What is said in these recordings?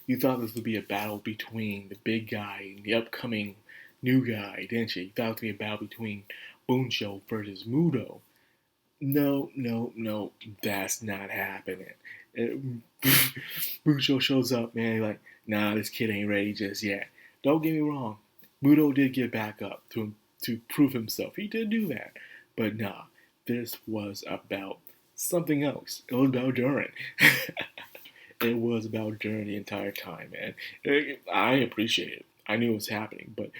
You thought this would be a battle between the big guy and the upcoming new guy, didn't you? You thought it would be a battle between Buncho versus Mudo. No, no, no, that's not happening. It, Buncho shows up, man, like, nah, this kid ain't ready just yet. Don't get me wrong, Mudo did get back up to prove himself. He did do that. But nah, this was about something else. It was about Durin. It was about Durin the entire time, man. I appreciate it. I knew it was happening, but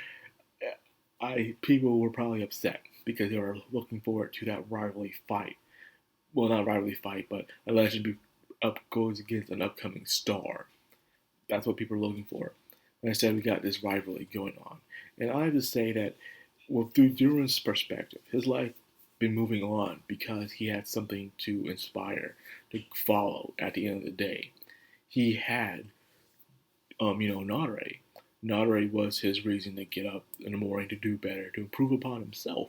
I people were probably upset because they were looking forward to that rivalry fight. Well, not rivalry fight, but a legend up goes against an upcoming star. That's what people are looking for. And instead, we got this rivalry going on. And I have to say that, well, through Duran's perspective, his life been moving on because he had something to inspire, to follow at the end of the day. He had, Nadare. Nadare was his reason to get up in the morning to do better, to improve upon himself.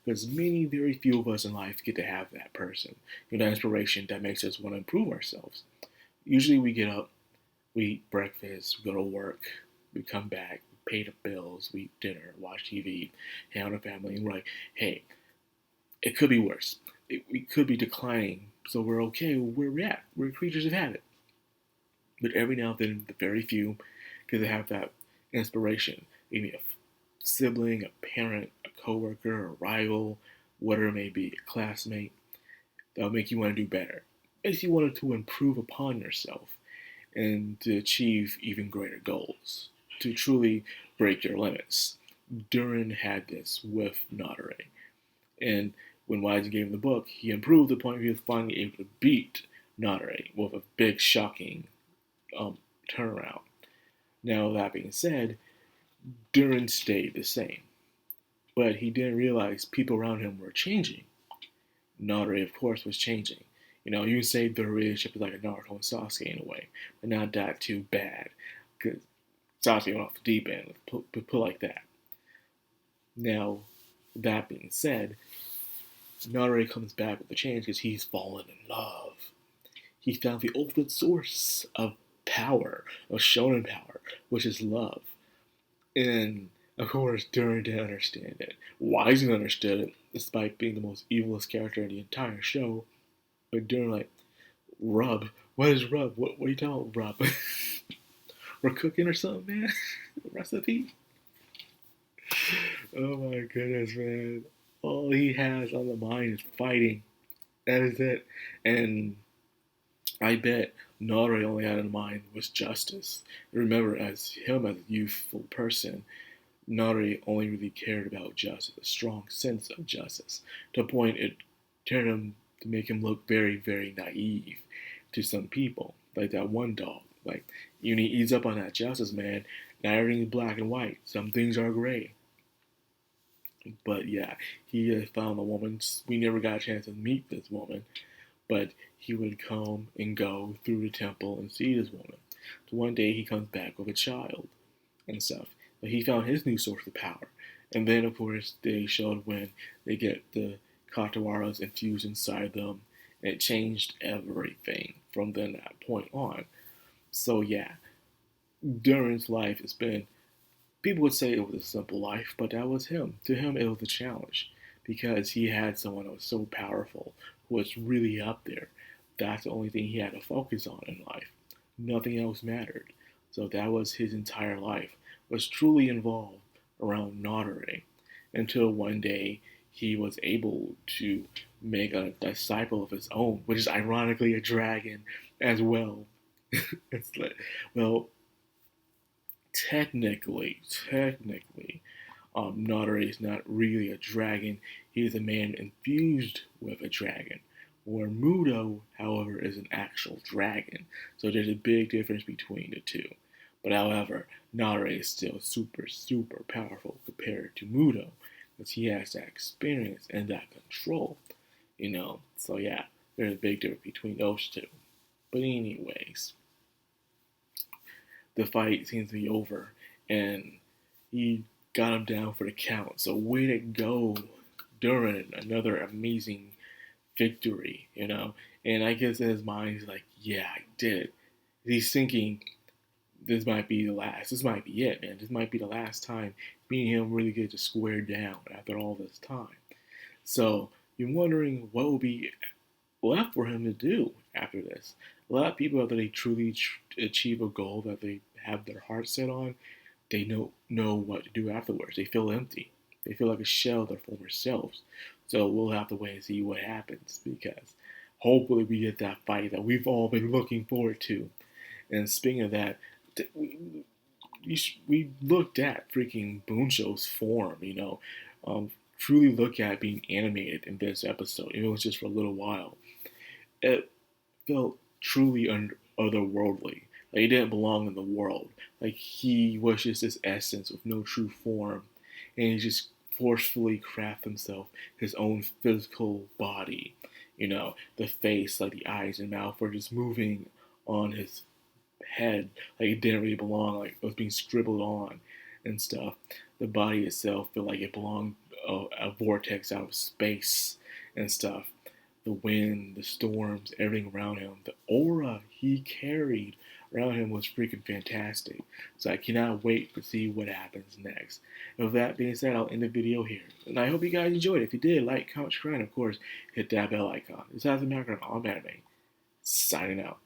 Because very few of us in life get to have that person, that inspiration that makes us want to improve ourselves. Usually we get up, we eat breakfast, we go to work, we come back, we pay the bills, we eat dinner, watch TV, hang out with family, and we're like, hey, it could be worse. We could be declining, so we're okay where we're at. We're creatures of habit. But every now and then, the very few get to have that inspiration. Maybe a sibling, a parent, a coworker, a rival, whatever it may be, a classmate, that'll make you want to do better. Makes you want to improve upon yourself and to achieve even greater goals, to truly break your limits. Durin had this with Nadare. And when Wise gave him the book, he improved to the point where he was finally able to beat Nadare with a big, shocking turnaround. Now, that being said, Durin stayed the same, but he didn't realize people around him were changing. Nadare, of course, was changing. You can say their relationship is like a Naruto and Sasuke in a way, but not that too bad, because Sasuke went off the deep end, put like that. Now, that being said, Nadare comes back with a change because he's fallen in love. He found the ultimate source of power, of shonen power, which is love. And of course, Durin didn't understand it. Wisen understood it, despite being the most evilest character in the entire show. But Durin, like, rub? What is rub? What are you talking about, rub? We're cooking or something, man? Recipe? Oh my goodness, man. All he has on the mind is fighting. That is it. And I bet Nori only had in mind was justice. Remember, as a youthful person, Nori only really cared about justice, a strong sense of justice, to a point it turned him to make him look very, very naive to some people. Like that one dog. Like, you need to ease up on that justice, man. Not everything is black and white. Some things are gray. But yeah, he found a woman. We never got a chance to meet this woman, but he would come and go through the temple and see this woman. So one day he comes back with a child and stuff. But he found his new source of power. And then, of course, they showed when they get the Katawaras infused inside them. And it changed everything from then that point on. So yeah, Durin's life has been, people would say it was a simple life, but that was him. To him, it was a challenge because he had someone that was so powerful, who was really up there. That's the only thing he had to focus on in life. Nothing else mattered. So that was his entire life, was truly involved around Nadare, until one day he was able to make a disciple of his own, which is ironically a dragon as well. It's like, well, technically, Nadare is not really a dragon. He is a man infused with a dragon. Where Mudo, however, is an actual dragon. So there's a big difference between the two. But however, Nadare is still super, super powerful compared to Mudo, because he has that experience and that control, So yeah, there's a big difference between those two. But anyways, the fight seems to be over, and he got him down for the count. So way to go, Durin, another amazing victory. And I guess in his mind, he's like, yeah, I did it. He's thinking, this might be the last. This might be it, man. This might be the last time me and him really get to square down after all this time. So you're wondering what will be left for him to do after this. A lot of people, after they truly achieve a goal that they have their heart set on, they know what to do afterwards. They feel empty. They feel like a shell of their former selves. So we'll have to wait and see what happens, because hopefully we get that fight that we've all been looking forward to. And speaking of that, we looked at freaking Boonsho's form, truly look at being animated in this episode. Even if it was just for a little while. It felt truly otherworldly. Like he didn't belong in the world. Like he was just this essence with no true form. And he just forcefully crafted himself his own physical body. The face, like the eyes and mouth were just moving on his head like it didn't really belong, like it was being scribbled on and stuff. The body itself felt like it belonged a vortex out of space and stuff. The wind, the storms, everything around him, the aura he carried around him was freaking fantastic. So I cannot wait to see what happens next. And with that being said, I'll end the video here. And I hope you guys enjoyed it. If you did, like, comment, subscribe, and of course, hit that bell icon. This has been Madcrownxox, signing out.